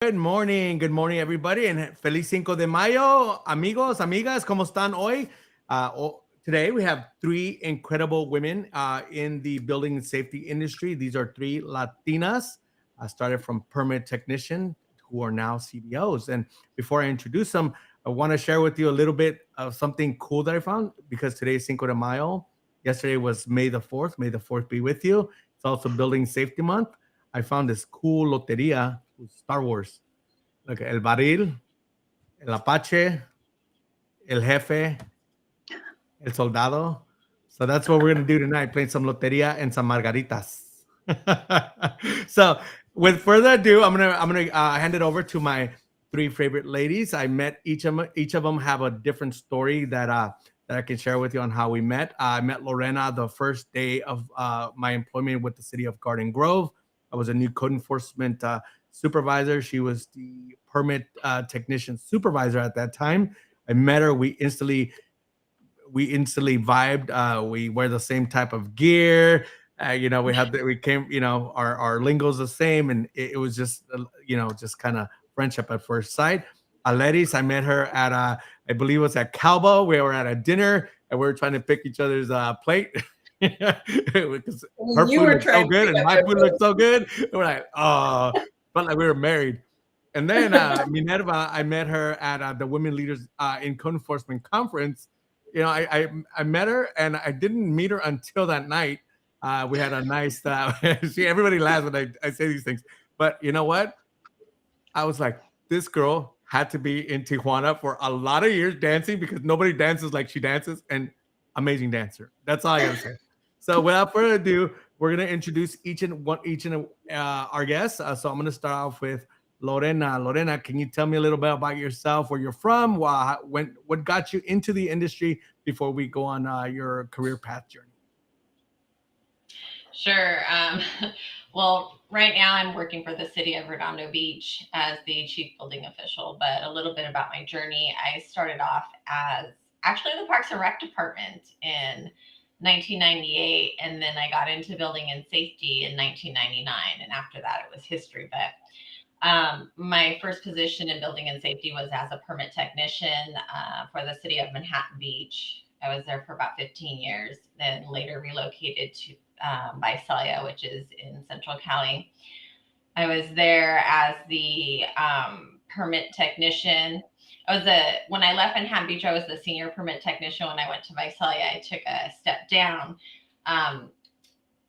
Good morning, everybody, and feliz Cinco de Mayo, amigos, amigas. ¿Cómo están hoy? Today, we have three incredible women in the building and safety industry. These are three Latinas, started from permit technician, who are now CBOs. And before I introduce them, I want to share with you a little bit of something cool that I found because today is Cinco de Mayo. Yesterday was May the 4th. May the 4th be with you. It's also Building Safety Month. I found this cool loteria with Star Wars. Look, El Barril, El Apache, El Jefe, El Soldado. So that's what we're going to do tonight, playing some loteria and some margaritas. So with further ado, I'm gonna hand it over to my three favorite ladies. I met each of them have a different story that I can share with you on how we met. I met Lorena the first day of my employment with the city of Garden Grove. I was a new code enforcement supervisor. She was the permit technician supervisor at that time. I met her. We instantly vibed. We wear the same type of gear. We came, our lingo's the same, and it was just, just kind of friendship at first sight. Aleris, I met her at, I believe it was at Calvo. We were at a dinner, and we were trying to pick each other's plate. Because her You food were looked so trying to good pick and up my their food looked food. so good. And we're like, oh, felt like we were married. And then Minerva, I met her at the Women Leaders in Code Enforcement Conference. I met her, and I didn't meet her until that night. We had a nice. See, everybody laughs when I say these things, but you know what? I was like, this girl had to be in Tijuana for a lot of years dancing because nobody dances like she dances, and amazing dancer. That's all I gotta say. So without further ado, we're gonna introduce each and our guests. So I'm gonna start off with Lorena. Lorena, can you tell me a little bit about yourself, where you're from, what got you into the industry before we go on your career path journey? Sure. Well, right now I'm working for the city of Redondo Beach as the chief building official. But a little bit about my journey: I started off as actually the Parks and Rec department in 1998, and then I got into building and safety in 1999. And after that, it was history. But my first position in building and safety was as a permit technician for the city of Manhattan Beach. I was there for about 15 years, then later relocated to Visalia, which is in Central Cali. I was there as the permit technician. When I left Manhattan Beach, I was the senior permit technician. When I went to Visalia, I took a step down.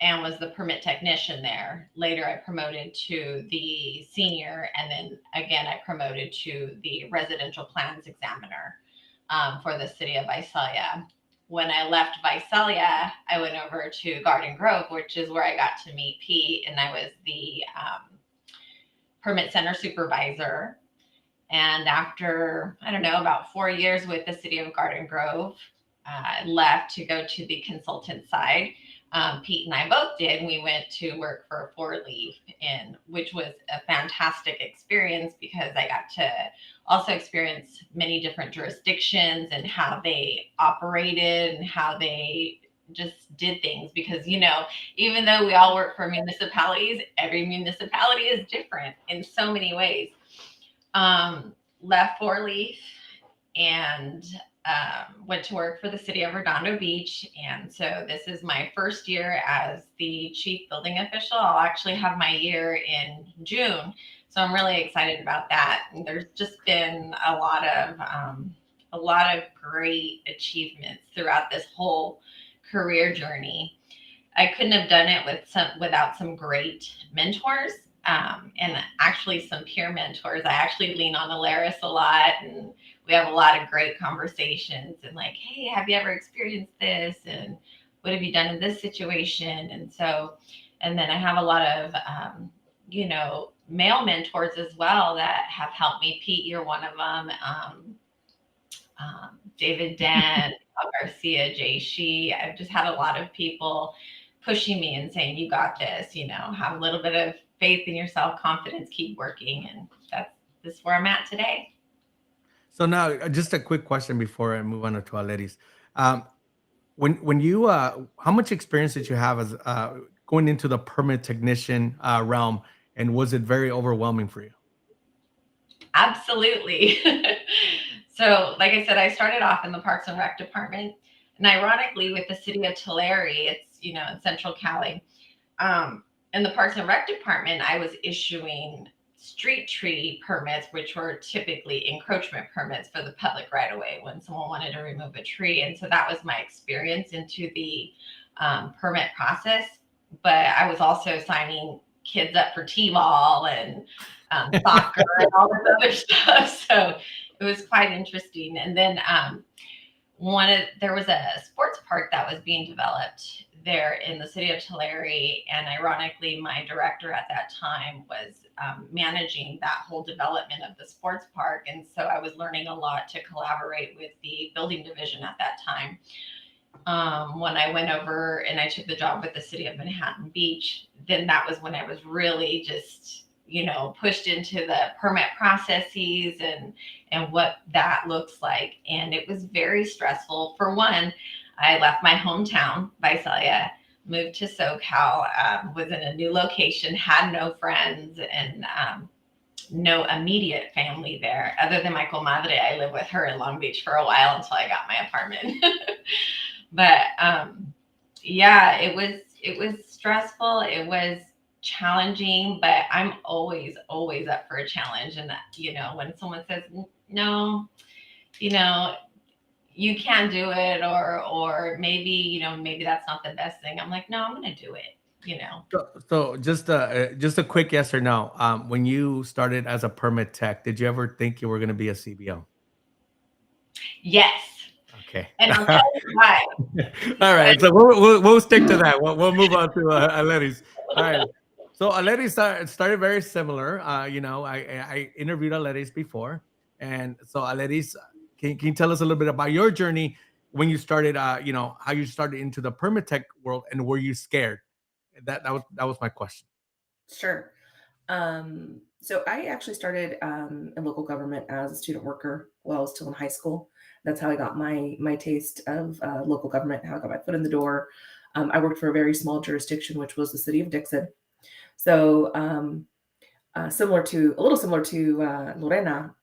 And was the permit technician there. Later, I promoted to the senior, and then again, I promoted to the residential plans examiner for the city of Visalia. When I left Visalia, I went over to Garden Grove, which is where I got to meet Pete, and I was the permit center supervisor. And after, I don't know, about 4 years with the city of Garden Grove, I left to go to the consultant side. Pete and I both did. We went to work for Four Leaf, which was a fantastic experience because I got to also experience many different jurisdictions and how they operated and how they just did things. Because, even though we all work for municipalities, every municipality is different in so many ways. Left Four Leaf and went to work for the city of Redondo Beach. And so this is my first year as the chief building official. I'll actually have my year in June. So I'm really excited about that. And there's just been a lot of great achievements throughout this whole career journey. I couldn't have done it without some great mentors. And actually some peer mentors. I actually lean on Alaris a lot, and we have a lot of great conversations and like, hey, have you ever experienced this? And what have you done in this situation? And then I have a lot of, male mentors as well that have helped me. Pete, you're one of them. David Dent, Garcia, Jay Shee. I've just had a lot of people pushing me and saying, you got this, have a little bit of faith in yourself, confidence, keep working. And this is where I'm at today. So now, just a quick question before I move on to Aleris. Um, when you how much experience did you have as going into the permit technician realm, and was it very overwhelming for you? Absolutely. So, like I said, I started off in the Parks and Rec department, and ironically, with the city of Tulare, it's in Central Cali. Um, in the Parks and Rec department, I was issuing street tree permits, which were typically encroachment permits for the public right of way when someone wanted to remove a tree. And so that was my experience into the permit process. But I was also signing kids up for T-ball and soccer and all this other stuff. So it was quite interesting. And then there was a sports park that was being developed there in the city of Tulare, and ironically, my director at that time was managing that whole development of the sports park, and so I was learning a lot to collaborate with the building division at that time. When I went over and I took the job with the city of Manhattan Beach, then that was when I was really just pushed into the permit processes and what that looks like. And it was very stressful. For one, I left my hometown, Visalia, moved to SoCal, was in a new location, had no friends, and no immediate family there other than my comadre. I lived with her in Long Beach for a while until I got my apartment. But yeah, it was stressful. It was challenging, but I'm always up for a challenge. And when someone says no, you can't do it, or maybe that's not the best thing, I'm like, no, I'm gonna do it. So just a quick yes or no. When you started as a permit tech, did you ever think you were going to be a CBO? Yes. Okay. And I'll tell you why. All right. So we'll stick to that. We'll move on to Aleris. All right. So Aleris started very similar. I interviewed Aleris before, and so Aleris, can you tell us a little bit about your journey when you started? How you started into the permit tech world, and were you scared? That was my question. Sure. So I actually started in local government as a student worker while I was still in high school. That's how I got my taste of local government, how I got my foot in the door. I worked for a very small jurisdiction, which was the city of Dixon. So a little similar to Lorena,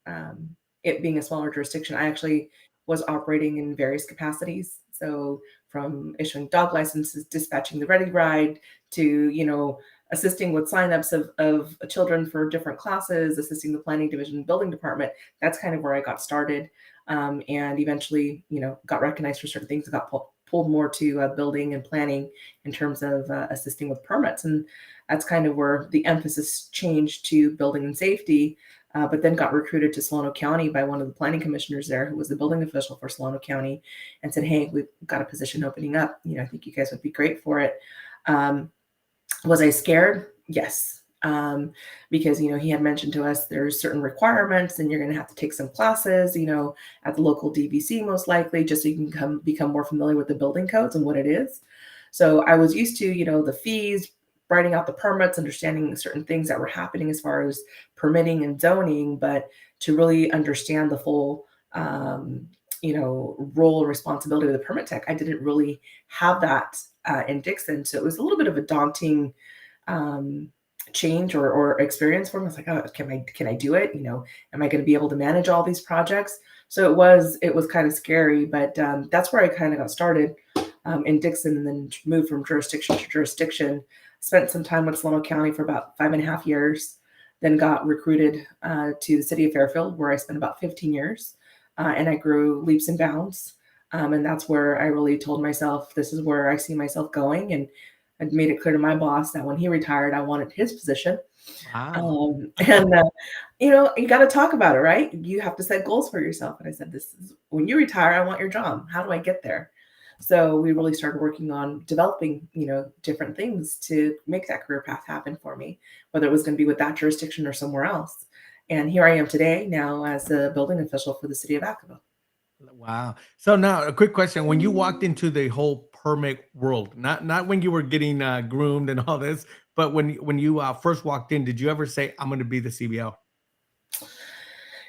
it being a smaller jurisdiction, I actually was operating in various capacities. So from issuing dog licenses, dispatching the ready ride, to assisting with signups of children for different classes, assisting the planning division, building department. That's kind of where I got started, and eventually, got recognized for certain things. I got pulled more to building and planning in terms of assisting with permits, and that's kind of where the emphasis changed to building and safety. But then got recruited to Solano County by one of the planning commissioners there, who was the building official for Solano County, and said, "Hey, we've got a position opening up. I think you guys would be great for it." Was I scared? Yes. Because, he had mentioned to us there's certain requirements and you're going to have to take some classes, at the local DVC, most likely, just so you can become more familiar with the building codes and what it is. So I was used to, the fees, writing out the permits, understanding certain things that were happening as far as permitting and zoning, but to really understand the full, role and responsibility of the permit tech, I didn't really have that in Dixon. So it was a little bit of a daunting change or experience for me. I was like, oh, can I do it? Am I going to be able to manage all these projects? So it was kind of scary, but that's where I kind of got started in Dixon, and then moved from jurisdiction to jurisdiction. Spent some time with Solano County for about 5.5 years, then got recruited to the city of Fairfield, where I spent about 15 years, and I grew leaps and bounds. And that's where I really told myself, this is where I see myself going. And I made it clear to my boss that when he retired, I wanted his position. Wow. And you got to talk about it, right? You have to set goals for yourself. And I said, this is when you retire, I want your job. How do I get there? So we really started working on developing, different things to make that career path happen for me, whether it was going to be with that jurisdiction or somewhere else. And here I am today, now as a building official for the city of Acapulco. Wow. So now a quick question. When you walked into the whole permit world, not when you were getting groomed and all this, but when you first walked in, did you ever say, I'm going to be the CBO?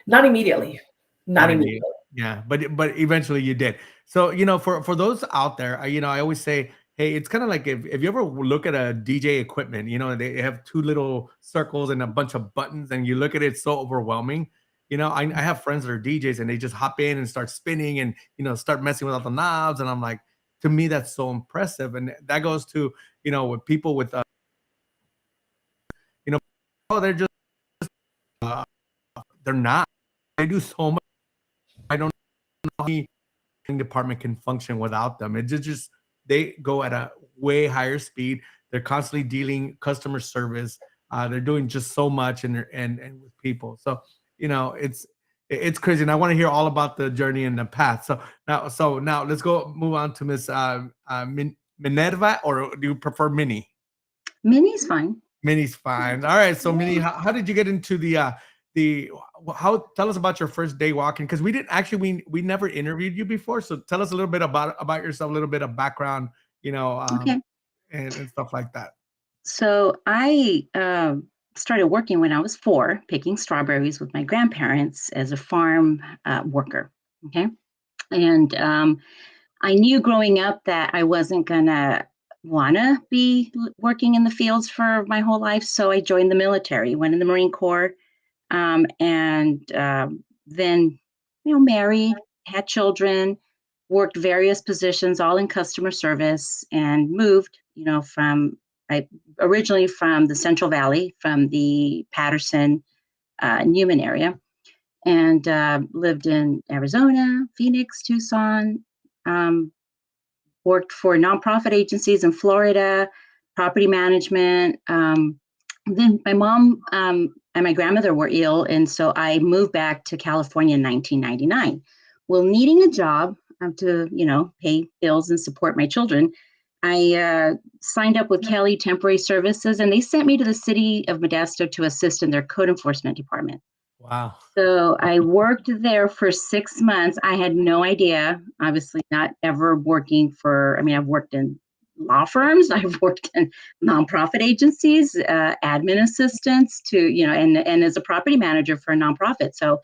Not immediately. Not immediately. Yeah, but eventually you did. So, for those out there, I always say, hey, it's kind of like if you ever look at a DJ equipment, they have two little circles and a bunch of buttons, and you look at it, it's so overwhelming. You know, I have friends that are DJs and they just hop in and start spinning and, you know, start messing with all the knobs. And I'm like, to me, that's so impressive. And that goes to, you know, with people with, you know, oh, they're just, uh, they're not. They do so much. I don't know how any department can function without them. It just they go at a way higher speed. They're constantly dealing customer service. They're doing just so much and with people. So you know it's crazy, and I want to hear all about the journey and the path. So now let's go move on to Miss Minerva, or do you prefer Minnie? Minnie's fine. Minnie's fine. All right. So Minnie, how did you get into the how tell us about your first day walking? Because we didn't actually we never interviewed you before. So tell us a little bit about yourself, a little bit of background, you know, Okay. and stuff like that. So I started working when I was 4, picking strawberries with my grandparents as a farm worker. Okay. And I knew growing up that I wasn't gonna wanna be working in the fields for my whole life. So I joined the military, went in the Marine Corps, and then, you know, married, had children, worked various positions, all in customer service, and moved, you know, I originally from the Central Valley, from the Patterson, Newman area, and lived in Arizona, Phoenix, Tucson, worked for nonprofit agencies in Florida, property management. Then my mom and my grandmother were ill, and so I moved back to California in 1999. Well, needing a job to, you know, pay bills and support my children, I signed up with Kelly Temporary Services, and they sent me to the city of Modesto to assist in their code enforcement department. Wow. So I worked there for 6 months. I had no idea, obviously not ever working for, I mean, I've worked in law firms, I've worked in nonprofit agencies, admin assistants to, you know, and as a property manager for a nonprofit. So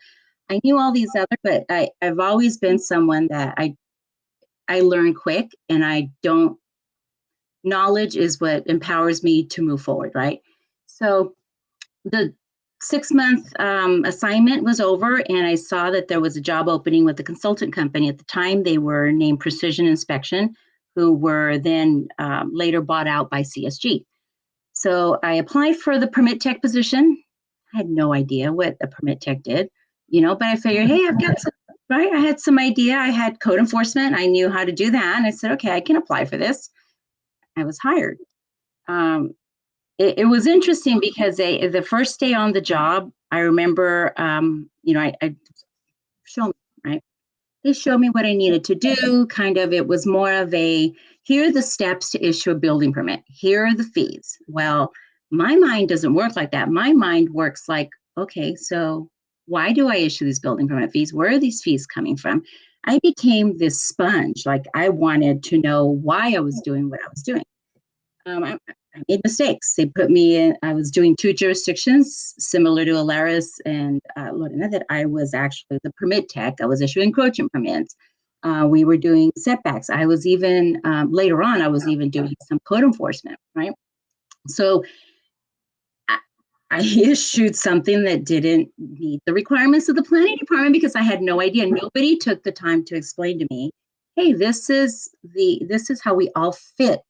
I knew all these other, but I've always been someone that I learn quick, and knowledge is what empowers me to move forward, right? So the 6-month assignment was over, and I saw that there was a job opening with a consultant company. At the time, they were named Precision Inspection, who were then later bought out by CSG. So I applied for the permit tech position. I had no idea what a permit tech did, you know, but I figured, hey, I've got some, right? I had some idea. I had code enforcement. I knew how to do that. And I said, okay, I can apply for this. I was hired. It was interesting because the first day on the job, I remember, you know, I showed me, right? They showed me what I needed to do. Kind of, it was more of a, here are the steps to issue a building permit. Here are the fees. Well, my mind doesn't work like that. My mind works like, okay, so why do I issue these building permit fees? Where are these fees coming from? I became this sponge. Like, I wanted to know why I was doing what I was doing. I made mistakes. They put me in, I was doing 2 jurisdictions similar to Alaris and Lorena, that I was actually the permit tech. I was issuing encroachment permits. We were doing setbacks. I was even, later on, I was even doing some code enforcement, right? So I issued something that didn't meet the requirements of the planning department because I had no idea. Nobody took the time to explain to me, hey, this is how we all fit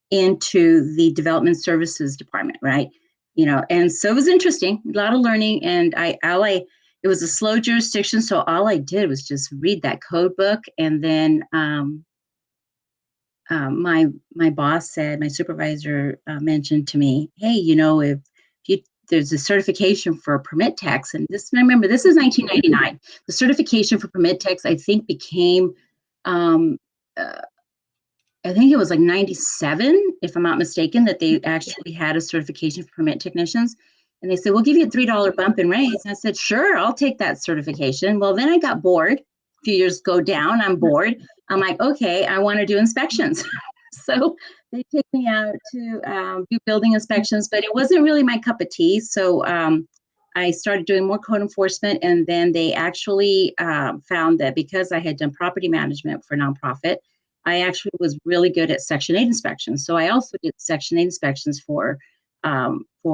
into the development services department, right? You know, and so it was interesting, a lot of learning. And it was a slow jurisdiction, so all I did was just read that code book. And then my boss said, my supervisor mentioned to me, hey, you know, if there's a certification for permit techs, and I remember this is 1999. The certification for permit techs, I think, became I think it was like 97, if I'm not mistaken, that they actually had a certification for permit technicians. And they said, we'll give you a $3 bump in raise. And I said, sure, I'll take that certification. Well, then I got bored. A few years go down, I'm bored. I'm like, okay, I want to do inspections. So they took me out to do building inspections, but it wasn't really my cup of tea. So I started doing more code enforcement. And then they actually found that because I had done property management for nonprofit, I actually was really good at Section 8 inspections. So I also did Section 8 inspections for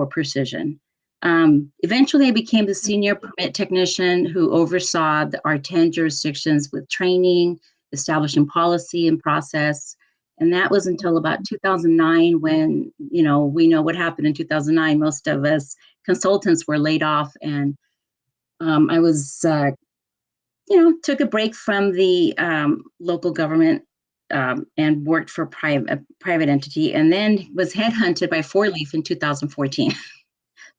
Precision. Eventually, I became the senior permit technician who oversaw our 10 jurisdictions with training, establishing policy and process. And that was until about 2009 when, we know what happened in 2009. Most of us consultants were laid off, and I was, took a break from the local government and worked for a private entity, and then was headhunted by Four Leaf in 2014.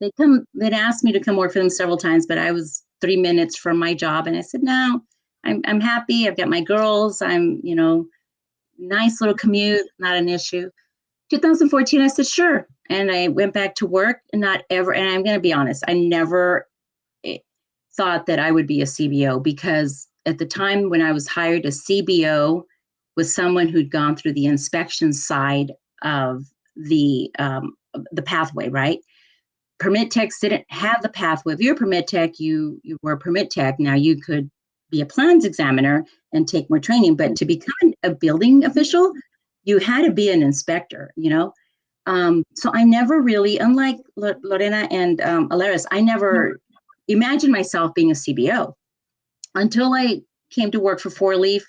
They'd asked me to come work for them several times, but I was 3 minutes from my job, and I said, no, I'm happy. I've got my girls. I'm, nice little commute, not an issue. 2014, I said, sure. And I went back to work, and and I'm going to be honest, I never thought that I would be a CBO, because at the time when I was hired, a CBO was someone who'd gone through the inspection side of the pathway, right? Permit techs didn't have the pathway. If you're a permit tech, you were a permit tech. Now you could be a plans examiner and take more training, but to become a building official, you had to be an inspector, So I never really, unlike Lorena and Alaris, I never imagined myself being a CBO until I came to work for Four Leaf.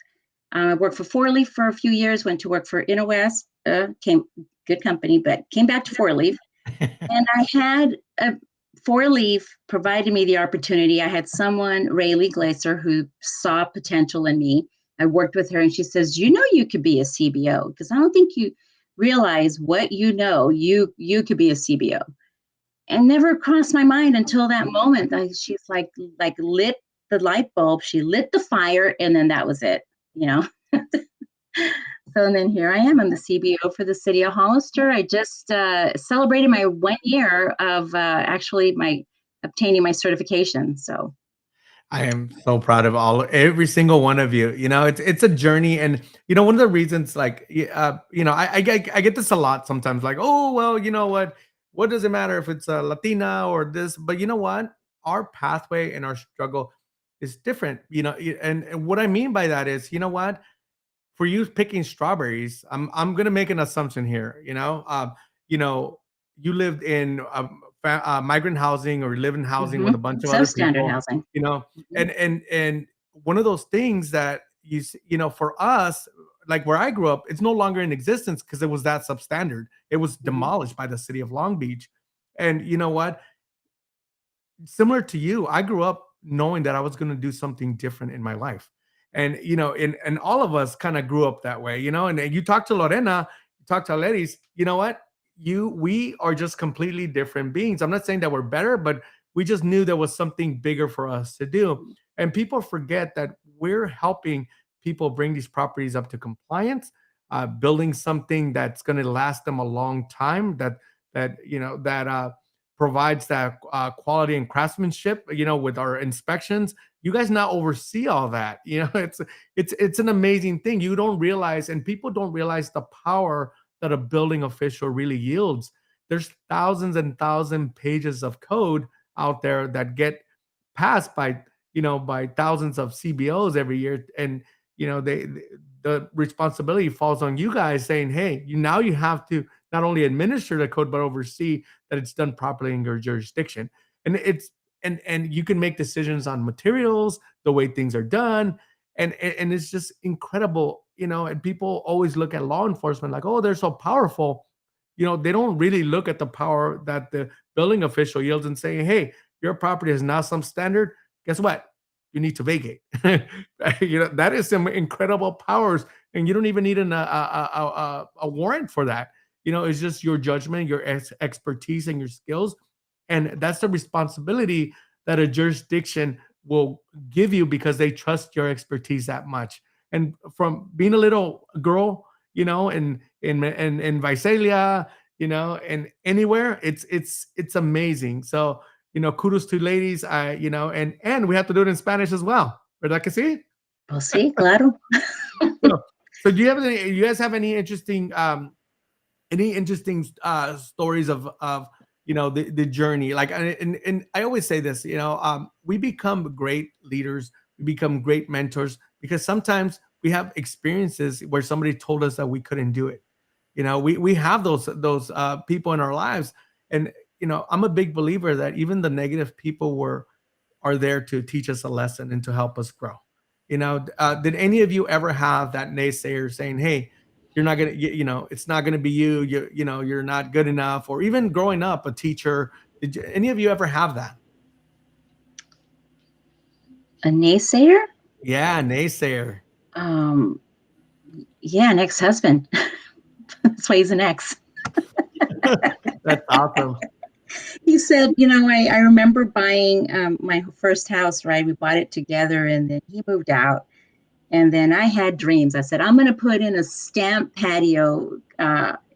I worked for Four Leaf for a few years, went to work for InnoWest, good company, but came back to Four Leaf. And I had Four Leaf provided me the opportunity. I had someone, Rayleigh Glaser, who saw potential in me. I worked with her, and she says, you could be a CBO, because I don't think you realize what you could be a CBO. And never crossed my mind until that moment. She's like lit the light bulb. She lit the fire, and then that was it, So then here I am. I'm the CBO for the city of Hollister. I just celebrated my 1 year of obtaining my certification. So I am so proud of every single one of you. It's a journey, and one of the reasons, like, I get this a lot sometimes, like, oh well, you know what does it matter if it's a Latina or this? But you know what, our pathway and our struggle is different. And what I mean by that is, what, for you picking strawberries, I'm gonna make an assumption here. You lived in migrant housing, or live in housing with a bunch of other substandard people. housing. And one of those things that for us, like where I grew up, it's no longer in existence because it was that substandard. It was demolished by the city of Long Beach. And you know what? Similar to you, I grew up knowing that I was going to do something different in my life. And and all of us kind of grew up that way, and you talk to Lorena, you talk to Aleris, you know what? We are just completely different beings. I'm not saying that we're better, but we just knew there was something bigger for us to do. And people forget that we're helping people bring these properties up to compliance, building something that's going to last them a long time, that provides that quality and craftsmanship, with our inspections. You guys now oversee all that. It's an amazing thing. You don't realize, and people don't realize, the power that a building official really yields. There's thousands and thousands pages of code out there that get passed by thousands of CBOs every year, and the responsibility falls on you guys, saying, hey, now you have to not only administer the code but oversee that it's done properly in your jurisdiction. And and you can make decisions on materials, the way things are done, and it's just incredible. And people always look at law enforcement like, oh, they're so powerful. They don't really look at the power that the building official yields and say, hey, your property is now some standard. Guess what? You need to vacate. That is some incredible powers, and you don't even need a warrant for that. It's just your judgment, your expertise, and your skills, and that's the responsibility that a jurisdiction will give you because they trust your expertise that much. And from being a little girl, in Visalia, and anywhere, it's amazing. So, kudos to ladies, and we have to do it in Spanish as well. ¿Verdad que sí? Pues sí, claro. So do you guys have any interesting stories of the journey? Like, and I always say this, we become great leaders, we become great mentors because sometimes we have experiences where somebody told us that we couldn't do it. We have those people in our lives, and I'm a big believer that even the negative people are there to teach us a lesson and to help us grow. Did any of you ever have that naysayer saying, "Hey, you're not gonna, it's not gonna be you. You're not good enough," or even growing up, a teacher. Did any of you ever have that? A naysayer? Yeah, naysayer. Um, yeah, an ex-husband. That's why he's an ex. That's awesome. He said, I remember buying my first house, right? We bought it together and then he moved out. And then I had dreams. I said, I'm going to put in a stamp patio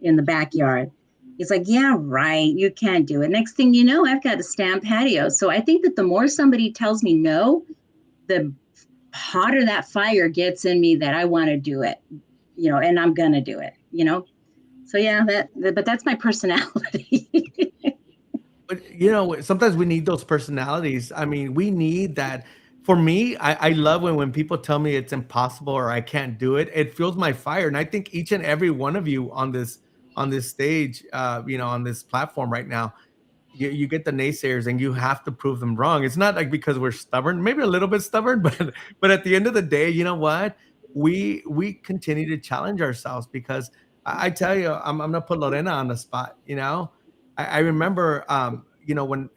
in the backyard. He's like, yeah, right. You can't do it. Next thing you know, I've got a stamp patio. So I think that the more somebody tells me no, the hotter that fire gets in me that I want to do it, and I'm going to do it, So yeah, but that's my personality. But sometimes we need those personalities. I mean, we need that. For me, I love when people tell me it's impossible or I can't do it. It fuels my fire. And I think each and every one of you on this stage, on this platform right now, you get the naysayers and you have to prove them wrong. It's not like because we're stubborn, maybe a little bit stubborn, but at the end of the day, you know what? We continue to challenge ourselves because I tell you, I'm gonna put Lorena on the spot. I remember, when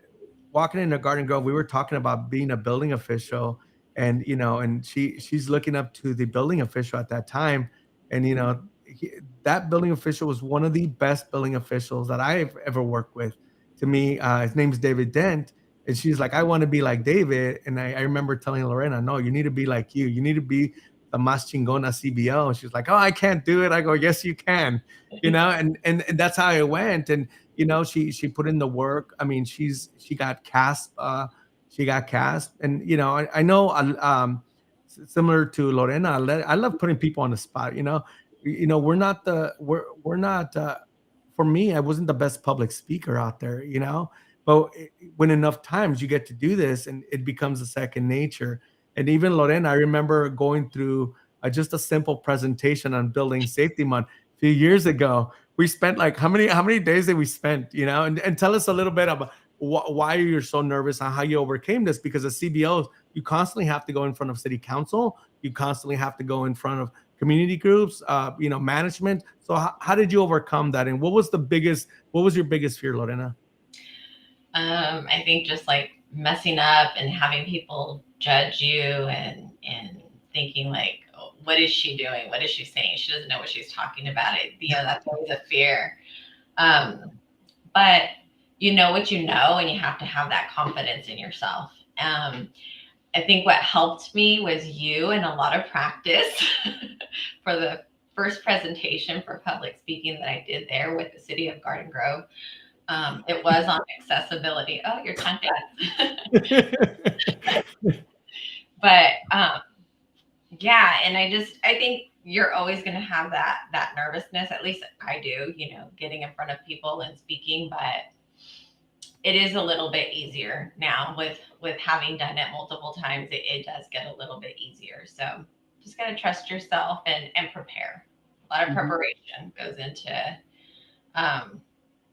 walking into Garden Grove, we were talking about being a building official, and she's looking up to the building official at that time, and that building official was one of the best building officials that I've ever worked with. To me, his name is David Dent, and she's like, I want to be like David, and I remember telling Lorena, no, you need to be like you need to be the más chingona CBO. And she's like, oh, I can't do it. I go, yes, you can, and that's how it went. And she put in the work. I mean, she got cast. She got cast, and I know. Similar to Lorena, I love putting people on the spot. We're not we're not. For me, I wasn't the best public speaker out there. But when enough times you get to do this, and it becomes a second nature. And even Lorena, I remember going through just a simple presentation on Building Safety Month a few years ago. We spent like how many days did we spend? And tell us a little bit about why you're so nervous and how you overcame this. Because as CBOs, you constantly have to go in front of city council. You constantly have to go in front of community groups, management. So how did you overcome that? And what was your biggest fear, Lorena? I think just like messing up and having people judge you and thinking like, oh, what is she doing? What is she saying? She doesn't know what she's talking about. That's always a fear. But you know what you know, and you have to have that confidence in yourself. I think what helped me was you and a lot of practice for the first presentation for public speaking that I did there with the city of Garden Grove. It was on accessibility. Oh, you're tongue deaf. But yeah, and I think you're always going to have that nervousness. At least I do, getting in front of people and speaking. But it is a little bit easier now with having done it multiple times. It does get a little bit easier. So just got to trust yourself and prepare. A lot of preparation goes into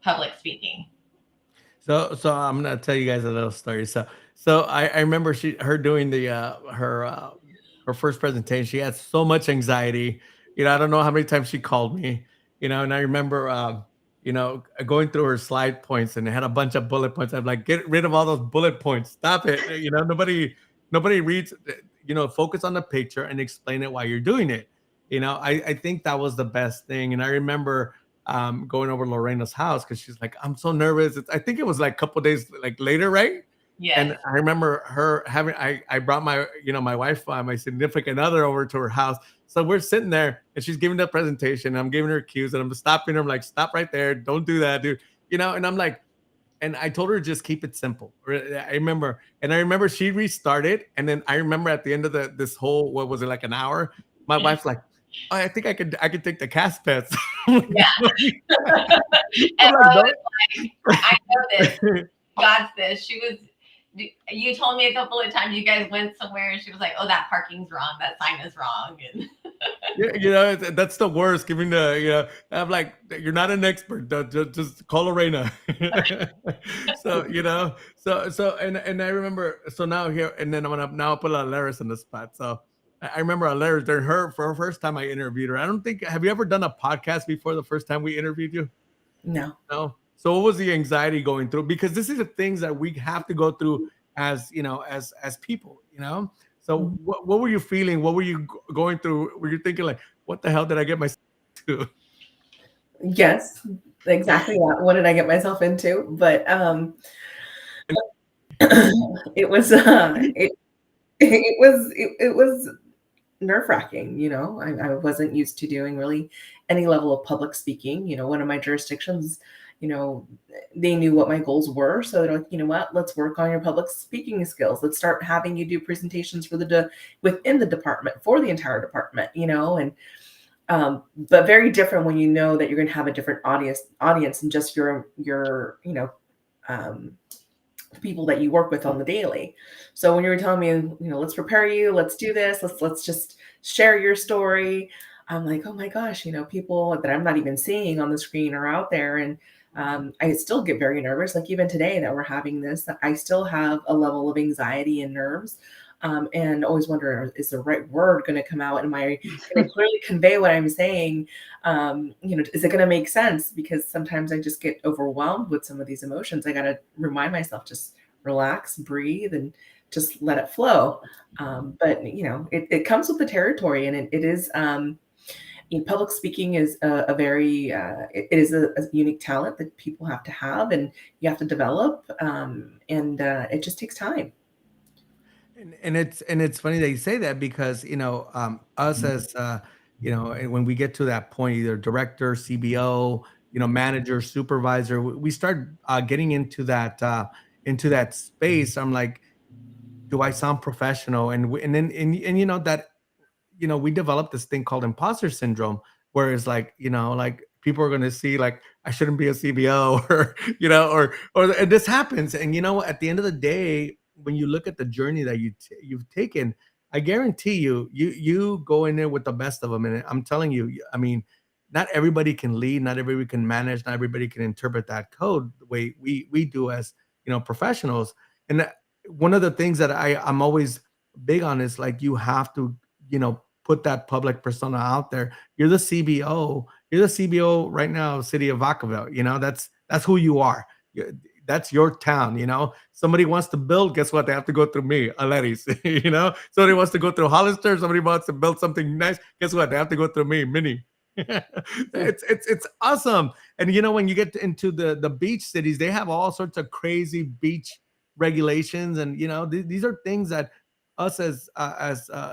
public speaking. So I'm gonna tell you guys a little story. So I remember her doing her first presentation. She had so much anxiety. I don't know how many times she called me. And I remember going through her slide points, and it had a bunch of bullet points. I'm like, get rid of all those bullet points. Stop it. Nobody reads. Focus on the picture and explain it while you're doing it. I think that was the best thing. And I remember going over Lorena's house because she's like, I'm so nervous. I think it was like a couple days later, right? Yeah. And I remember her having, I brought my, my wife, my significant other over to her house. So we're sitting there and she's giving the presentation. I'm giving her cues and I'm stopping her. I'm like, stop right there. Don't do that, dude. And I'm like, and I told her to just keep it simple. I remember she restarted. And then I remember at the end of this whole, what was it, like an hour? My wife's like, oh, I think I could take the cast pets. Yeah. And I was like, I know this. Got this. You told me a couple of times you guys went somewhere and she was like, oh, that parking's wrong. That sign is wrong. And That's the worst. Giving I'm like, you're not an expert. Just call Lorena. So and I remember. So now here, and then I'm gonna now put Alaris on the spot. So I remember Alaris during for her first time I interviewed her. I don't think. Have you ever done a podcast before the first time we interviewed you? No. No. So what was the anxiety going through? Because this is the things that we have to go through as as people. So what were you feeling? What were you going through? Were you thinking like, what the hell did I get myself to? Yes, exactly that. What did I get myself into? But it was it was nerve-wracking. I wasn't used to doing really any level of public speaking. One of my jurisdictions, they knew what my goals were, so they're like, you know what, let's work on your public speaking skills. Let's start having you do presentations for within the department, for the entire department. But very different when you know that you're going to have a different audience and just your people that you work with on the daily. So when you were telling me, let's prepare you, let's do this, let's just share your story, I'm like, oh my gosh, people that I'm not even seeing on the screen are out there. And I still get very nervous. Like even today that we're having this, I still have a level of anxiety and nerves. And always wonder, is the right word going to come out? Am I going to clearly convey what I'm saying? Is it going to make sense? Because sometimes I just get overwhelmed with some of these emotions. I got to remind myself, just relax, breathe, and just let it flow. But it comes with the territory, and it is. Public speaking is a very it is a unique talent that people have to have, and you have to develop, and it just takes time. And it's funny that you say that because us as and when we get to that point, either director, CBO, manager, supervisor, we start getting into that space. I'm like, do I sound professional? And then that we developed this thing called imposter syndrome, where it's like like people are going to see like I shouldn't be a CBO or and this happens. And at the end of the day, when you look at the journey that you've taken, I guarantee you go in there with the best of them. And I'm telling you, I mean, not everybody can lead, not everybody can manage, not everybody can interpret that code the way we do as professionals. And one of the things that I'm always big on is like you have to put that public persona out there. You're the CBO. You're the CBO right now, city of Vacaville. That's who you are. That's your town. Somebody wants to build, guess what? They have to go through me, Alaris. Somebody wants to go through Hollister. Somebody wants to build something nice. Guess what? They have to go through me, Minnie. It's awesome. And when you get into the beach cities, they have all sorts of crazy beach regulations, and these are things that us as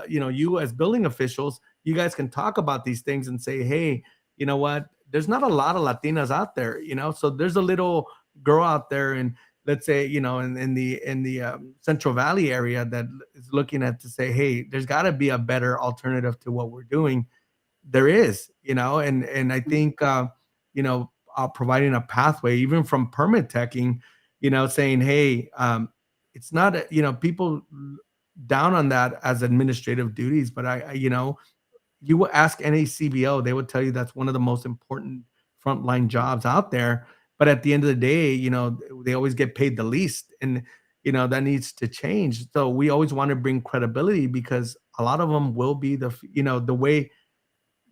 you as building officials, you guys can talk about these things and say, hey, you know what? There's not a lot of Latinas out there, so there's a little girl out there, and let's say in the Central Valley area that is looking at to say, hey, there's got to be a better alternative to what we're doing. There is, and I think providing a pathway even from permit teching, saying, hey, it's not people down on that as administrative duties, but you will ask any CBO, they would tell you that's one of the most important frontline jobs out there. But at the end of the day, they always get paid the least, and that needs to change. So we always want to bring credibility, because a lot of them will be the way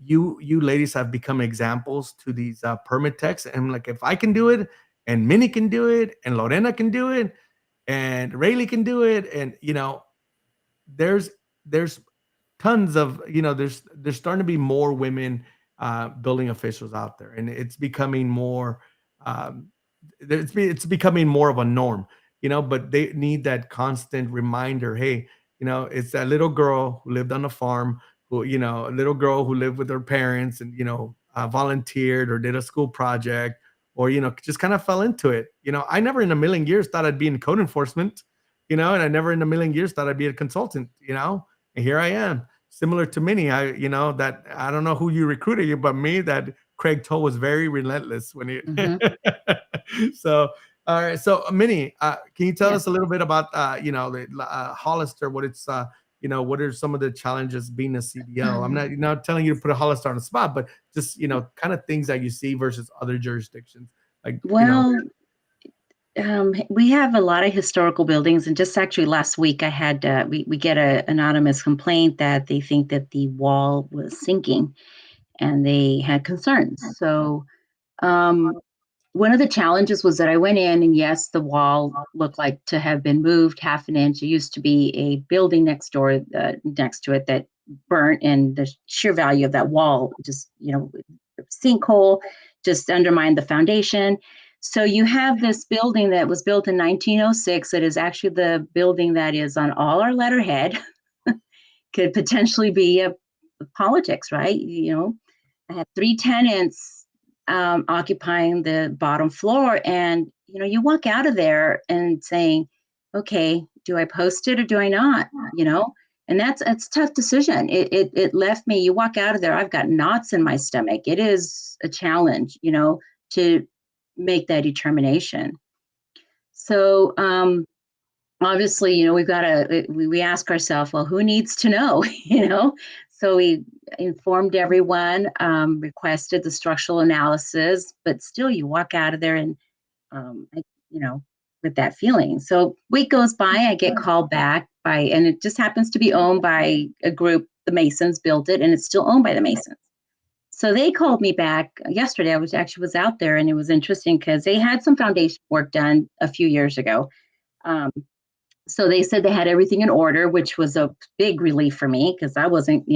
you ladies have become examples to these permit techs. And like, if I can do it, and Minnie can do it, and Lorena can do it, and Rayleigh can do it, and there's tons of there's starting to be more women building officials out there, and it's becoming more it's becoming more of a norm, but they need that constant reminder. Hey, it's that little girl who lived on a farm, who a little girl who lived with her parents, and volunteered or did a school project, or just kind of fell into it. I never in a million years thought I'd be in code enforcement, and I never in a million years thought I'd be a consultant, and here I am. Similar to Minnie, that I don't know who you recruited you, but me, that Craig Toll was very relentless when he. So, all right. So, Minnie, can you tell us a little bit about the Hollister, what it's what are some of the challenges being a CDL? I'm not telling you to put a Hollister on the spot, but just, kind of things that you see versus other jurisdictions. Like, Well, we have a lot of historical buildings, and just actually last week I had we get an anonymous complaint that they think that the wall was sinking, and they had concerns. So one of the challenges was that I went in, and yes, the wall looked like to have been moved half an inch. It used to be a building next door, next to it, that burnt, and the sheer value of that wall just, sinkhole just undermined the foundation. So you have this building that was built in 1906. It is actually the building that is on all our letterhead. Could potentially be a politics, right? I have 3 tenants occupying the bottom floor, and you walk out of there and saying, okay, do I post it or do I not? And that's a tough decision. It left me, you walk out of there, I've got knots in my stomach. It is a challenge, to make that determination. So obviously, we've got to, we ask ourselves, well, who needs to know? So we informed everyone, requested the structural analysis, but still you walk out of there and, with that feeling. So week goes by, I get called back and it just happens to be owned by a group, the Masons built it, and it's still owned by the Masons. So they called me back yesterday. I was out there, and it was interesting because they had some foundation work done a few years ago. So they said they had everything in order, which was a big relief for me because I wasn't,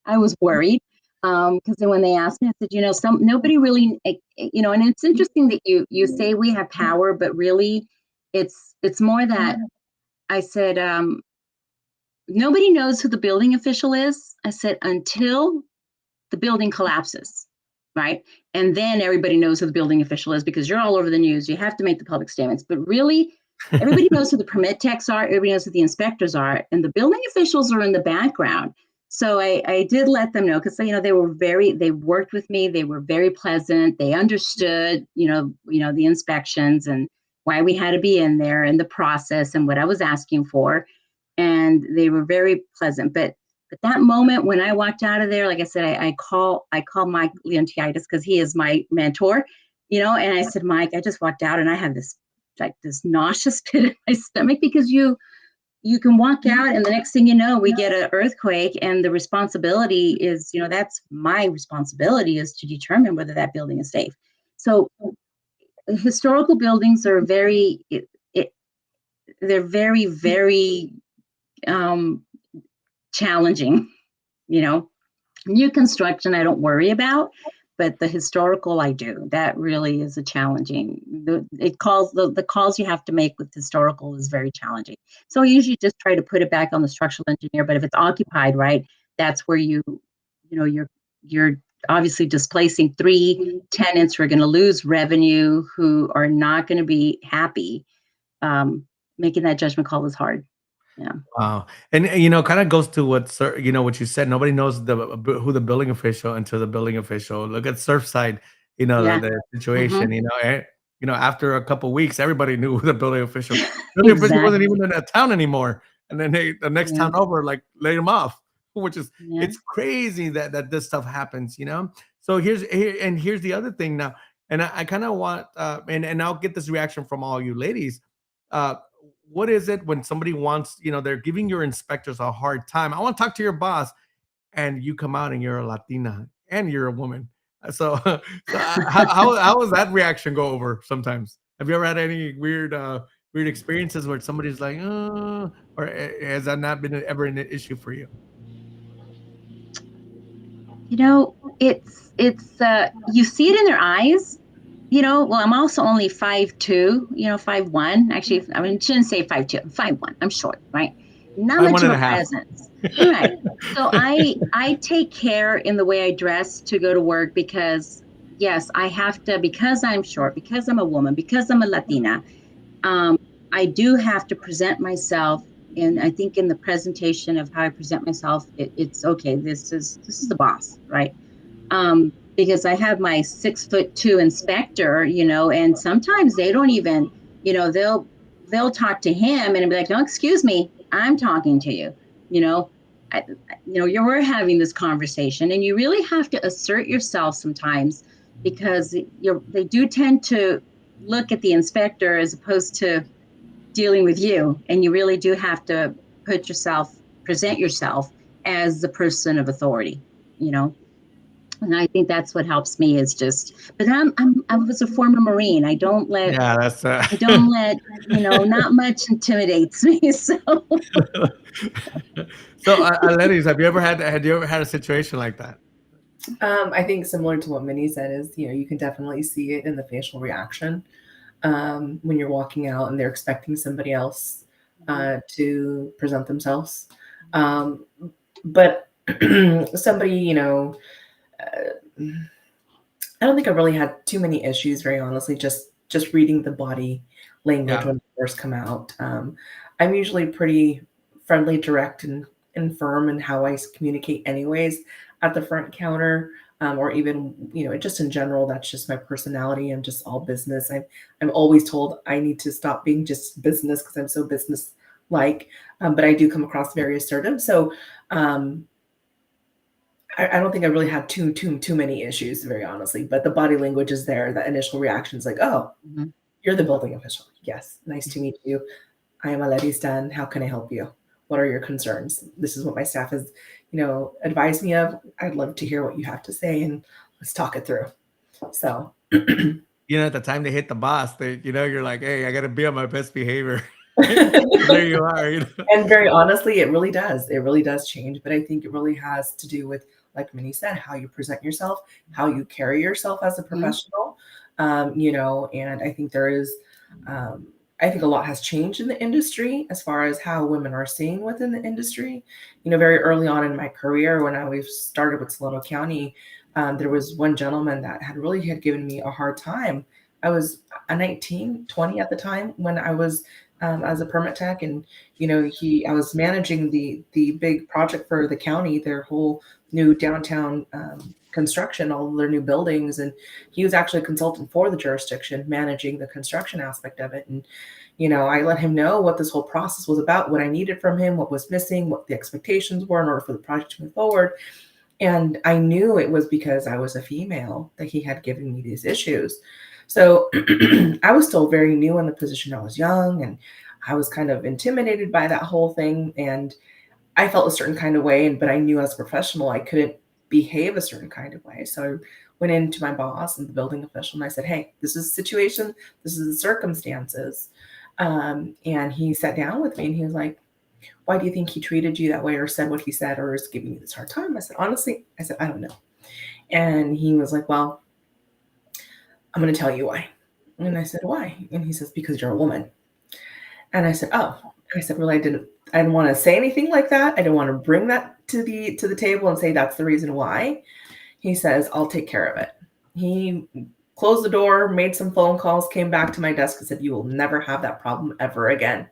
I was worried. Because then when they asked me, I said, nobody really, and it's interesting that you say we have power, but really it's more that I said, nobody knows who the building official is. I said, until the building collapses, right? And then everybody knows who the building official is because you're all over the news. You have to make the public statements, but really, everybody knows who the permit techs are. Everybody knows who the inspectors are, and the building officials are in the background. So I did let them know because they worked with me. They were very pleasant. They understood, the inspections and why we had to be in there and the process and what I was asking for, and they were very pleasant. But that moment when I walked out of there, like I said, I call Mike Leontiadis because he is my mentor, and I said, Mike, I just walked out and I have this nauseous pit in my stomach because you can walk out and the next thing you know, we get an earthquake, and the responsibility is, that's my responsibility, is to determine whether that building is safe. So historical buildings are they're very, very challenging. New construction I don't worry about, but the historical I do. That really is a challenging. The calls you have to make with historical is very challenging. So I usually just try to put it back on the structural engineer. But if it's occupied, right, that's where you're obviously displacing 3 tenants who are going to lose revenue, who are not going to be happy. Making that judgment call was hard. Yeah. Wow. And kind of goes to what you said. Nobody knows who the building official until the building official. Look at Surfside, the situation. After a couple of weeks, everybody knew who the building official. Building official wasn't even in that town anymore, and then the next town over laid him off, which is it's crazy that this stuff happens. So here's the other thing now, and I kind of want and I'll get this reaction from all you ladies. What is it when somebody wants, they're giving your inspectors a hard time? I want to talk to your boss, and you come out and you're a Latina and you're a woman. So how does that reaction go over sometimes? Have you ever had any weird experiences where somebody's like, or has that not been ever an issue for you? It's you see it in their eyes. Well, I'm also only 5'2", 5'1". Actually, I shouldn't say 5'2", 5'1". I'm short, right? Not much of a presence. Right. So I take care in the way I dress to go to work because, yes, I have to, because I'm short, because I'm a woman, because I'm a Latina, I do have to present myself. And I think in the presentation of how I present myself, it's okay. This is the boss, right? Because I have my 6'2" inspector, and sometimes they don't even, they'll talk to him and be like, no, excuse me, I'm talking to you. you know, you were having this conversation, and you really have to assert yourself sometimes, because they do tend to look at the inspector as opposed to dealing with you, and you really do have to present yourself as the person of authority, you know. And I think that's what helps me is just, but I was a former Marine. I don't let, Yeah, that's not much intimidates me. So so. Ladies, have you ever had a situation like that? I think similar to what Minnie said is, you can definitely see it in the facial reaction when you're walking out and they're expecting somebody else to present themselves. Um, but somebody, I don't think I really had too many issues, very honestly, just reading the body language Yeah. when I first come out. I'm usually pretty friendly, direct, and firm in how I communicate anyways at the front counter. Or even, just in general, that's just my personality. I'm just all business. I'm always told I need to stop being just business because I'm so business like, but I do come across very assertive. So I don't think I really had too many issues, very honestly. But the body language is there. The initial reaction is like, "Oh, Mhm. you're the building official. Yes, nice to meet you. I am Aleti Stan. How can I help you? What are your concerns? This is what my staff has, advised me of. I'd love to hear what you have to say, and let's talk it through." So, At the time they hit the boss, you're like, hey, I got to be on my best behavior. There you are. and very honestly, it really does. It really does change. But I think it really has to do with, like Minnie said, how you present yourself, how you carry yourself as a professional. And I think there is, I think a lot has changed in the industry as far as how women are seen within the industry. Very early on in my career, when we started with Solano County, there was one gentleman that had given me a hard time. I was a 19, 20 at the time when I was as a permit tech, and I was managing the big project for the county, their whole new downtown construction, all of their new buildings, and he was actually a consultant for the jurisdiction, managing the construction aspect of it. And I let him know what this whole process was about, what I needed from him, what was missing, what the expectations were in order for the project to move forward. And I knew it was because I was a female that he had given me these issues. So I was still very new in the position. I was young and I was kind of intimidated by that whole thing. And I felt a certain kind of way. But I knew as a professional, I couldn't behave a certain kind of way. So I went into my boss and the building official and I said, hey, this is the situation. This is the circumstances. And he sat down with me and he was like, why do you think he treated you that way or said what he said or is giving you this hard time? I said, honestly, I don't know. And he was like, well, I'm going to tell you why. And I said, why? And he says, because you're a woman. And I said, oh. I said, well, I didn't want to say anything like that. I didn't want to bring that to the table and say that's the reason why. He says, I'll take care of it. He closed the door, made some phone calls, came back to my desk and said, you will never have that problem ever again.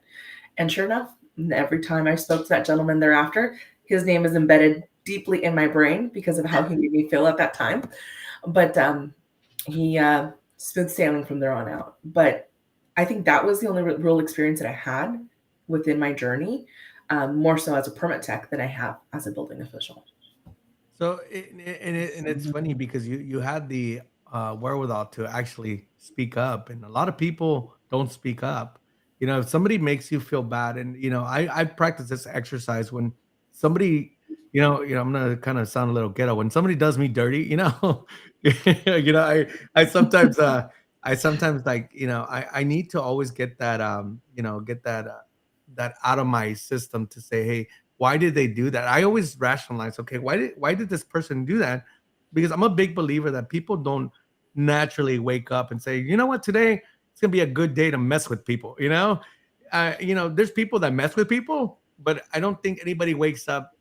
And sure enough, every time I spoke to that gentleman thereafter, his name is embedded deeply in my brain because of how he made me feel at that time. But he smooth sailing from there on out. But I think that was the only real experience that I had within my journey, more so as a permit tech than I have as a building official. So, it's funny because you had the wherewithal to actually speak up, and a lot of people don't speak up. If somebody makes you feel bad, and I practice this exercise when somebody, I'm gonna kind of sound a little ghetto. When somebody does me dirty, I sometimes like, I need to always get that, get that out of my system to say, hey, why did they do that? I always rationalize, okay, why did this person do that? Because I'm a big believer that people don't naturally wake up and say, you know what, today it's gonna be a good day to mess with people. There's people that mess with people, but I don't think anybody wakes up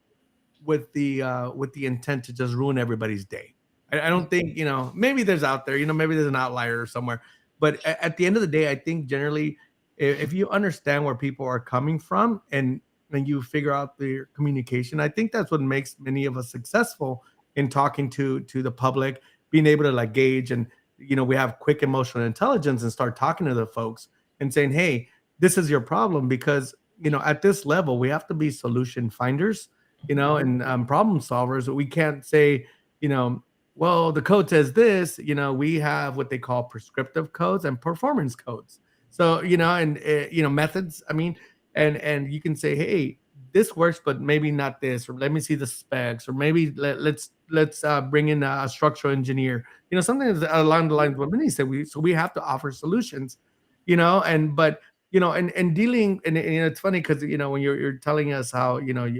with the intent to just ruin everybody's day. I don't think, maybe there's out there, maybe there's an outlier somewhere, but at the end of the day, I think generally, if you understand where people are coming from and you figure out their communication, I think that's what makes many of us successful in talking to the public, being able to like gauge, and we have quick emotional intelligence and start talking to the folks and saying, hey, this is your problem, because at this level, we have to be solution finders, and problem solvers. We can't say, well, the code says this. We have what they call prescriptive codes and performance codes. So, and methods. I mean, and you can say, hey, this works, but maybe not this, or let me see the specs, or maybe let's bring in a structural engineer, something along the lines of what Minnie said. We have to offer solutions, and dealing, and it's funny because when you're telling us how you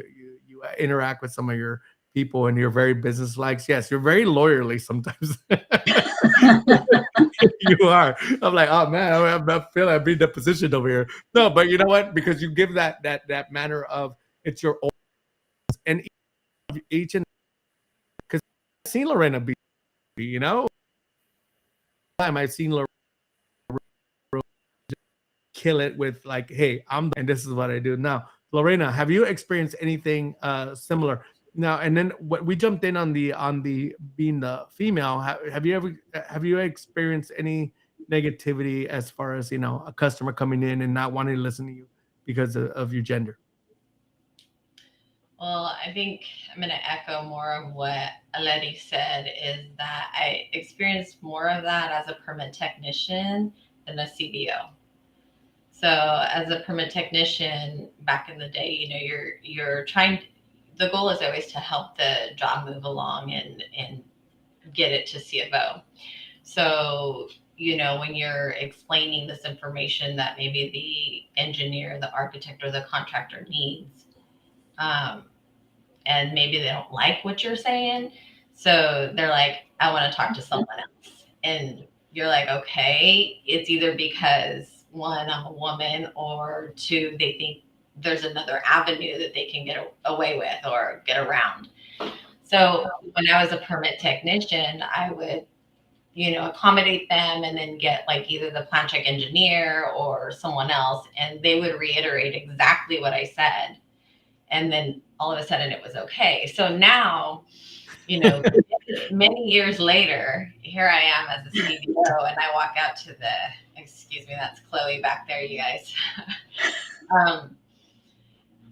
interact with some of your people and you're very business-like. Yes, you're very lawyerly sometimes. You are. I'm like, oh man, I feel I'm being the position over here. No, but you know what? Because you give that manner of it's your own, and each and because I've seen Lorena be, time I've seen Lorena kill it with like, hey, and this is what I do now. Lorena, have you experienced anything similar? Now, and then what we jumped in on the being the female. Have you experienced any negativity as far as a customer coming in and not wanting to listen to you because of your gender? Well, I think I'm going to echo more of what Aleti said, is that I experienced more of that as a permit technician than a CBO. So as a permit technician back in the day, you're trying, the goal is always to help the job move along and get it to CFO. So, when you're explaining this information that maybe the engineer, the architect, or the contractor needs, and maybe they don't like what you're saying, so they're like, I want to talk to someone else. And you're like, okay, it's either because one, I'm a woman, or two, they think there's another avenue that they can get away with or get around. So when I was a permit technician, I would, accommodate them and then get like either the plan check engineer or someone else, and they would reiterate exactly what I said. And then all of a sudden it was okay. So now, many years later, here I am as a CBO, and I walk out to excuse me, that's Chloe back there, you guys.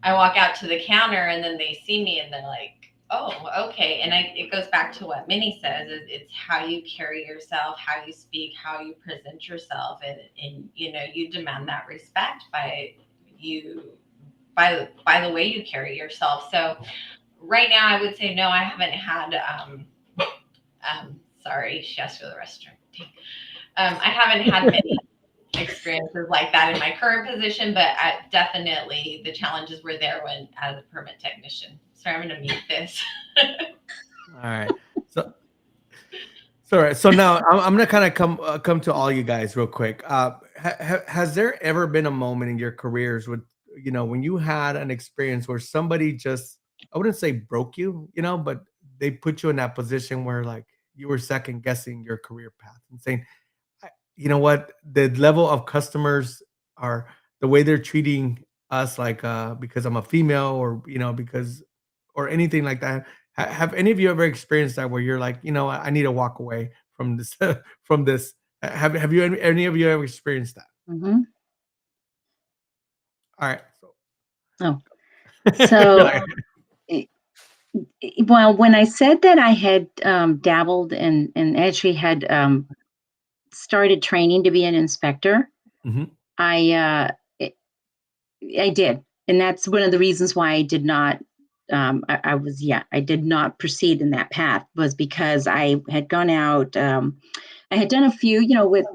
I walk out to the counter, and then they see me and they're like, oh, okay. And it goes back to what Minnie says, is it's how you carry yourself, how you speak, how you present yourself. And you demand that respect by the way you carry yourself. So right now I would say, no, I haven't had, sorry, she asked for the restroom. I haven't had many experiences like that in my current position, but definitely the challenges were there when as a permit technician. Sorry, I'm going to mute this. All right. So now I'm going to kind of come to all you guys real quick. Has there ever been a moment in your careers with, when you had an experience where somebody just, I wouldn't say broke you, but they put you in that position where like you were second guessing your career path and saying, you know what, the level of customers are the way they're treating us, like because I'm a female, or because, or anything like that. Have any of you ever experienced that where you're like, I need to walk away from this from this? Have you any of you ever experienced that? Mm-hmm. All right. So well, when I said that I had dabbled and actually had started training to be an inspector, mm-hmm. I did, and that's one of the reasons why I did not. I did not proceed in that path, was because I had gone out. I had done a few, with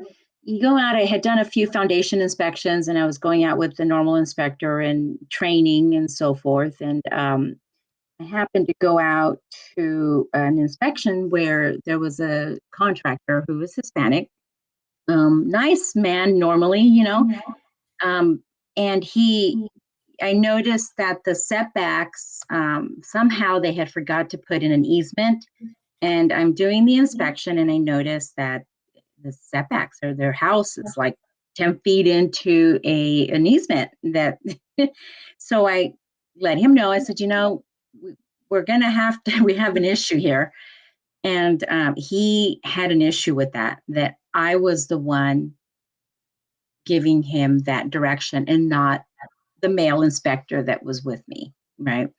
you go out. I had done a few foundation inspections, and I was going out with the normal inspector and training and so forth. And I happened to go out to an inspection where there was a contractor who was Hispanic, nice man normally, and I noticed that the setbacks, somehow they had forgot to put in an easement, and I'm doing the inspection and I noticed that the setbacks, or their house is like 10 feet into an easement that, so I let him know. I said, we're going to have to, we have an issue here. And he had an issue with that I was the one giving him that direction and not the male inspector that was with me, right?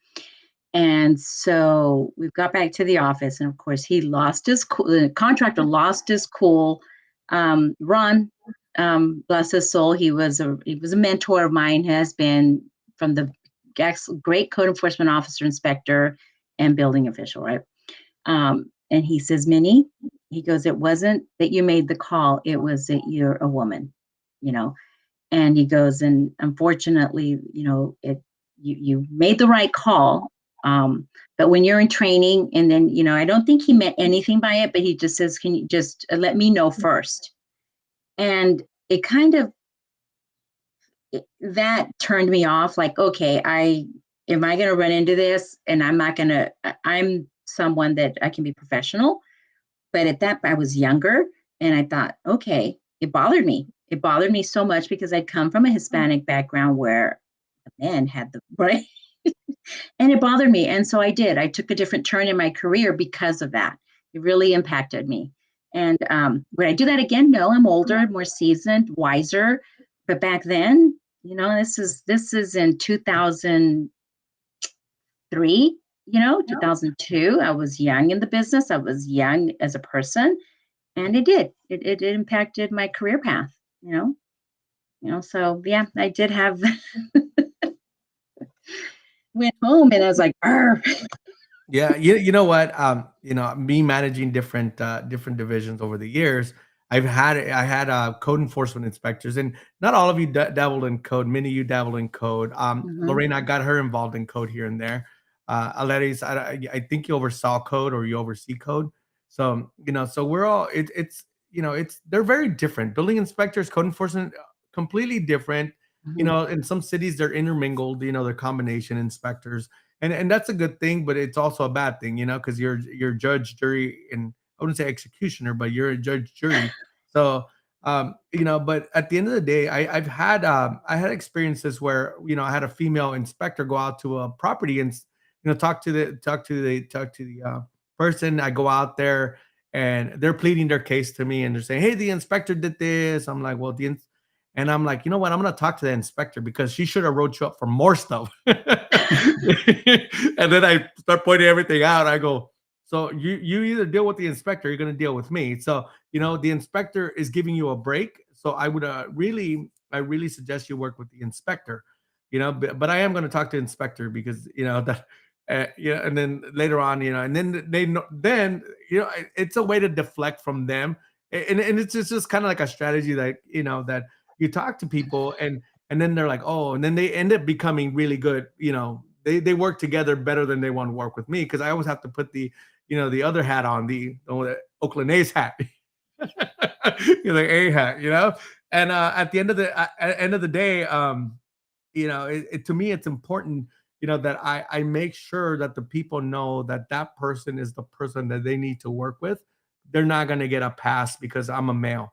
And so we got back to the office, and of course, he lost his cool. The contractor lost his cool. Ron, bless his soul, he was a mentor of mine. Has been from the great code enforcement officer, inspector, and building official, right? And he says, Minnie, he goes, it wasn't that you made the call; it was that you're a woman, you know. And he goes, and unfortunately, you know, you made the right call. But when you're in training, and then, you know, I don't think he meant anything by it, but he just says, can you just let me know first? And it kind of, that turned me off. Like, okay, am I going to run into this? And I'm someone that I can be professional. But at that, I was younger, and I thought, okay, it bothered me. It bothered me so much because I'd come from a Hispanic background where the men had the right. And it bothered me. And so I took a different turn in my career because of that. It really impacted me. And would I do that again? No, I'm older, more seasoned, wiser. But back then, you know, this is in 2003, you know, 2002. I was young in the business. I was young as a person. And it impacted my career path, you know, so yeah, I did have went home and I was like, Arr. Yeah, you know what? You know, me managing different divisions over the years, I had code enforcement inspectors, and not all of you dabbled in code. Many of you dabbled in code. Lorena, I got her involved in code here and there. Aleris, I think you oversaw code or you oversee code. So you know, so we're all it's you know, they're very different. Building inspectors, code enforcement, completely different. You know, in some cities they're intermingled. You know, they're combination inspectors. And that's a good thing, but it's also a bad thing, you know, because you're judge, jury, and I wouldn't say executioner, but you're a judge, jury. So you know, but at the end of the day, I've had I had experiences where, you know, I had a female inspector go out to a property and, you know, talk to the person. I go out there and they're pleading their case to me, and they're saying, hey, the inspector did this. I'm like, well, and I'm like, you know what? I'm going to talk to the inspector because she should have wrote you up for more stuff. And then I start pointing everything out. I go, so you either deal with the inspector, or you're going to deal with me. So, you know, the inspector is giving you a break. So I would I really suggest you work with the inspector, you know, but I am going to talk to the inspector because, you know, that, yeah. And then later on, you know, and then they know, then, you know, it's a way to deflect from them. And it's just kind of like a strategy that, you know, that you talk to people and then they're like, oh, and then they end up becoming really good. You know, they work together better than they want to work with me because I always have to put the, you know, the other hat on, the Oakland A's hat, you know, the A hat, you know. And at the end of the day, you know, to me, it's important, you know, that I make sure that the people know that that person is the person that they need to work with. They're not going to get a pass because I'm a male.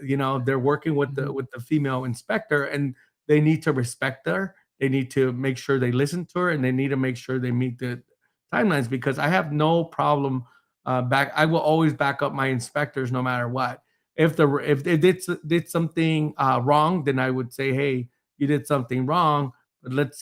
You know, they're working with the female inspector, and they need to respect her. They need to make sure they listen to her, and they need to make sure they meet the timelines, because I have no problem I will always back up my inspectors no matter what. If they did something wrong, then I would say, hey, you did something wrong, but let's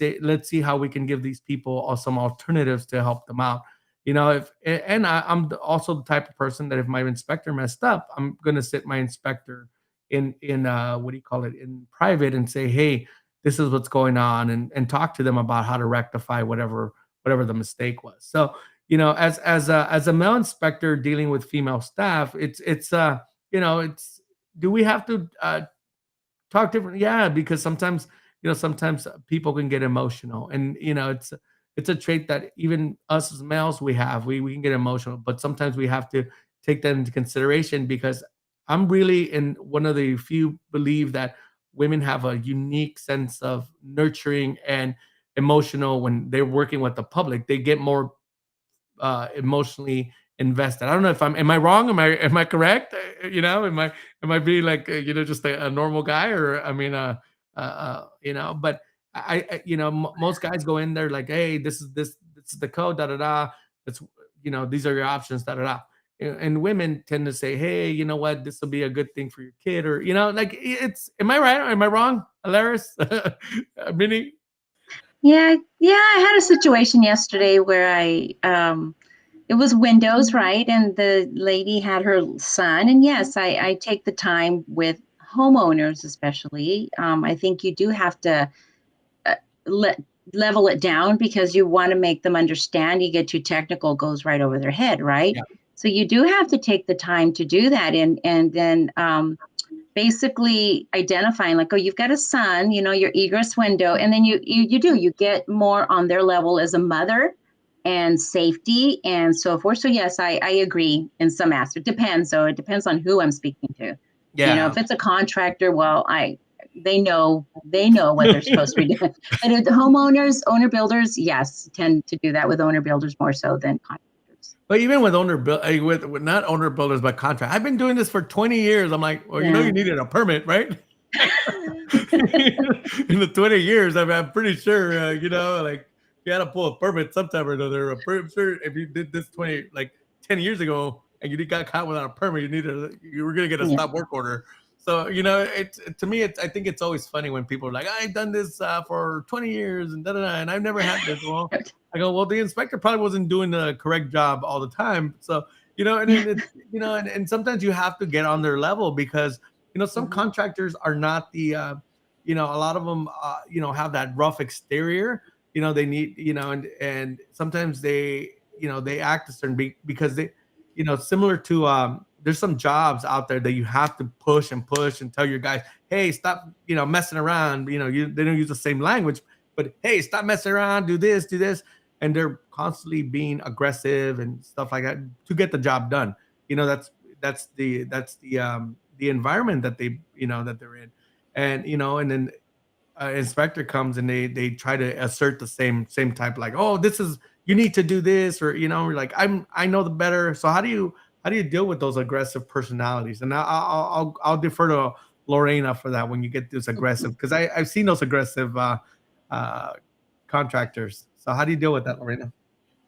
see how we can give these people some alternatives to help them out. You know, I'm also the type of person that if my inspector messed up, I'm gonna sit my inspector in what do you call it, in private, and say, hey, this is what's going on, and talk to them about how to rectify whatever the mistake was. So, you know, as a male inspector dealing with female staff, it's you know, it's, do we have to talk different? Yeah, because sometimes, you know, sometimes people can get emotional, and you know, it's a trait that even us as males we have. We can get emotional, but sometimes we have to take that into consideration, because I'm really in one of the few believe that women have a unique sense of nurturing and emotional when they're working with the public. They get more emotionally invested. I don't know if am I wrong? Am I correct? You know, am I being like, you know, just a normal guy, or I mean, you know, but you know, most guys go in there like, hey, this is the code, da da da. It's, you know, these are your options, da da da. And women tend to say, hey, you know what, this will be a good thing for your kid, or you know, like, it's, am I right or am I wrong, Alaris? Minnie? Yeah, I had a situation yesterday where it was windows, right? And the lady had her son. And yes, I take the time with homeowners, especially. I think you do have to uh, let level it down because you want to make them understand. You get too technical, goes right over their head, right? Yeah. So you do have to take the time to do that, and then basically identifying like, oh, you've got a son, your egress window, and then you get more on their level as a mother and safety and so forth. So yes, I agree in some aspect. Depends though. It depends on who I'm speaking to. Yeah. If it's a contractor, well, they know what they're supposed to be doing. But the homeowners, owner builders, yes, tend to do that with owner builders more so than contractors. But even with with not owner builders, but contract, I've been doing this for 20 years. I'm like, well, Yeah. you needed a permit, right? In the 20 years, I'm pretty sure, like you had to pull a permit sometime or another. I'm sure if you did this 10 years ago and you got caught without a permit, you were going to get a Yeah. stop work order. So, to me, I think it's always funny when people are like, I've done this for 20 years and and I've never had this. Well, I go, well, the inspector probably wasn't doing the correct job all the time. So, and then it's, and sometimes you have to get on their level because, some Mhm. contractors are not a lot of them, have that rough exterior, they need, and sometimes they act a certain because they, similar to, there's some jobs out there that you have to push and push and tell your guys, hey, stop, messing around. They don't use the same language, but hey, stop messing around, do this, and they're constantly being aggressive and stuff like that to get the job done. That's the environment that that they're in, and then inspector comes and they try to assert the same type, like, oh, this is, you need to do this, or we're like, I know the better. So how do you deal with those aggressive personalities? And I'll defer to Lorena for that when you get this aggressive, because I've seen those aggressive uh, contractors. So how do you deal with that, Lorena?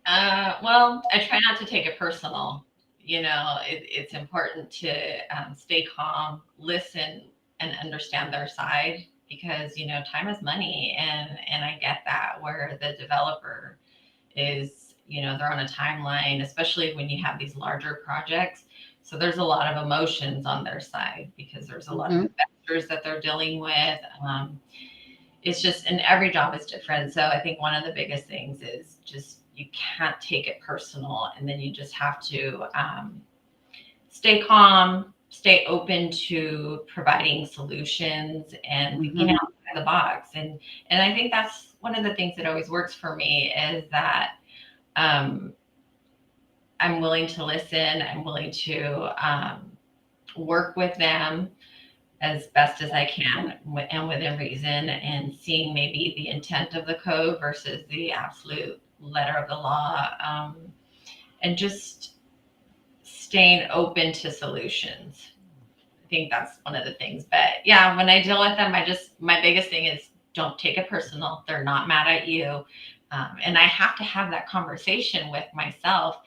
Well, I try not to take it personal. It's important to stay calm, listen, and understand their side because time is money, and I get that where the developer is they're on a timeline, especially when you have these larger projects. So there's a lot of emotions on their side because there's a lot of investors that they're dealing with. It's just, and every job is different. So I think one of the biggest things is just you can't take it personal, and then you just have to stay calm, stay open to providing solutions and thinking outside the box. And I think that's one of the things that always works for me is that I'm willing to listen. I'm willing to work with them as best as I can and within reason, and seeing maybe the intent of the code versus the absolute letter of the law, and just staying open to solutions. I think that's one of the things. But yeah, when I deal with them, my biggest thing is don't take it personal. They're not mad at you. And I have to have that conversation with myself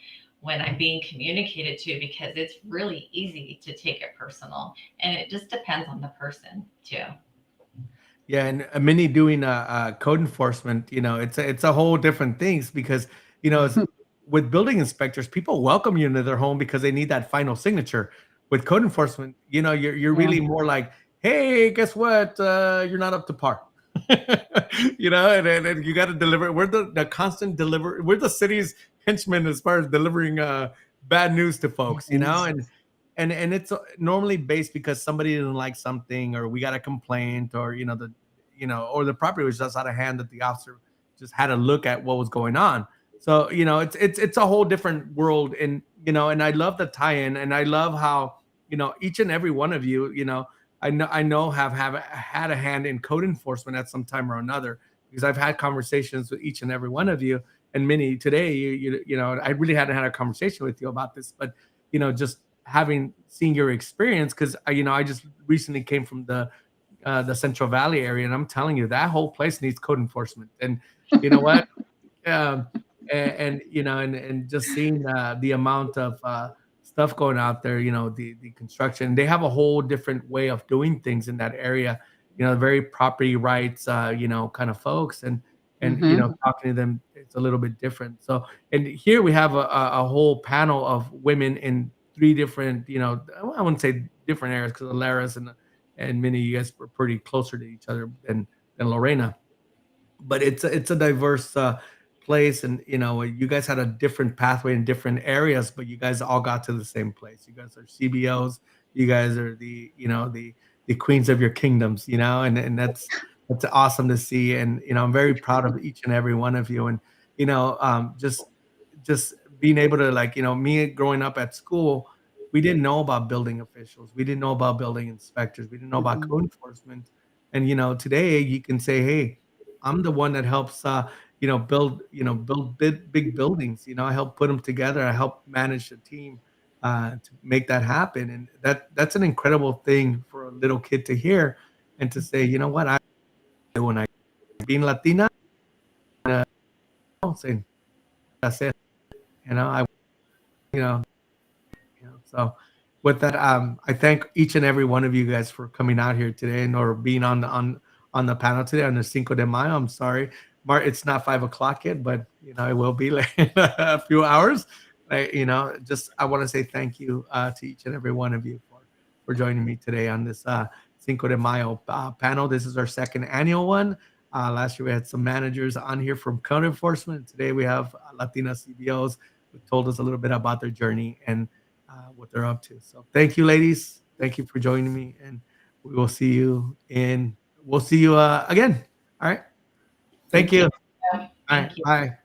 when I'm being communicated to, because it's really easy to take it personal, and it just depends on the person too. Yeah, and Minnie doing code enforcement, it's a whole different things because with building inspectors, people welcome you into their home because they need that final signature. With code enforcement, you're Yeah. really more like, hey, guess what? You're not up to par. And you got to deliver. We're the constant deliver. We're the city's henchmen as far as delivering bad news to folks. And it's normally based because somebody didn't like something, or we got a complaint, or or the property was just out of hand that the officer just had to look at what was going on. So it's a whole different world, and I love the tie-in, and I love how each and every one of you, I know have had a hand in code enforcement at some time or another, because I've had conversations with each and every one of you, and Minnie, today I really hadn't had a conversation with you about this, but just having seen your experience, because I just recently came from the Central Valley area, and I'm telling you that whole place needs code enforcement. And you know what? um, and just seeing the amount of stuff going out there, the construction, they have a whole different way of doing things in that area. Very property rights, kind of folks, and Mhm. talking to them, it's a little bit different. So, and here we have a whole panel of women in three different, I wouldn't say different areas, because Alaris and Minnie, you guys were pretty closer to each other than Lorena, but it's a diverse place, and you guys had a different pathway in different areas, but you guys all got to the same place. You guys are CBOs. You guys are the queens of your kingdoms, and that's awesome to see. And I'm very proud of each and every one of you. And just being able to, like, me growing up at school, we didn't know about building officials. We didn't know about building inspectors. We didn't know about Mhm. code enforcement. And today you can say, hey, I'm the one that helps build big buildings. I help put them together. I help manage the team to make that happen. And that's an incredible thing for a little kid to hear and to say, you know what, when I being Latina, saying that's it. I you know so with that, I thank each and every one of you guys for coming out here today and or being on the panel today on the Cinco de Mayo. I'm sorry, Mark, it's not 5 o'clock yet, but it will be like a few hours. Just I want to say thank you to each and every one of you for joining me today on this Cinco de Mayo panel. This is our second annual one. Last year we had some managers on here from code enforcement. Today we have Latina CBOs who told us a little bit about their journey and what they're up to. So thank you, ladies. Thank you for joining me, and we will see you again. All right. Thank you. All right. Thank you. Bye.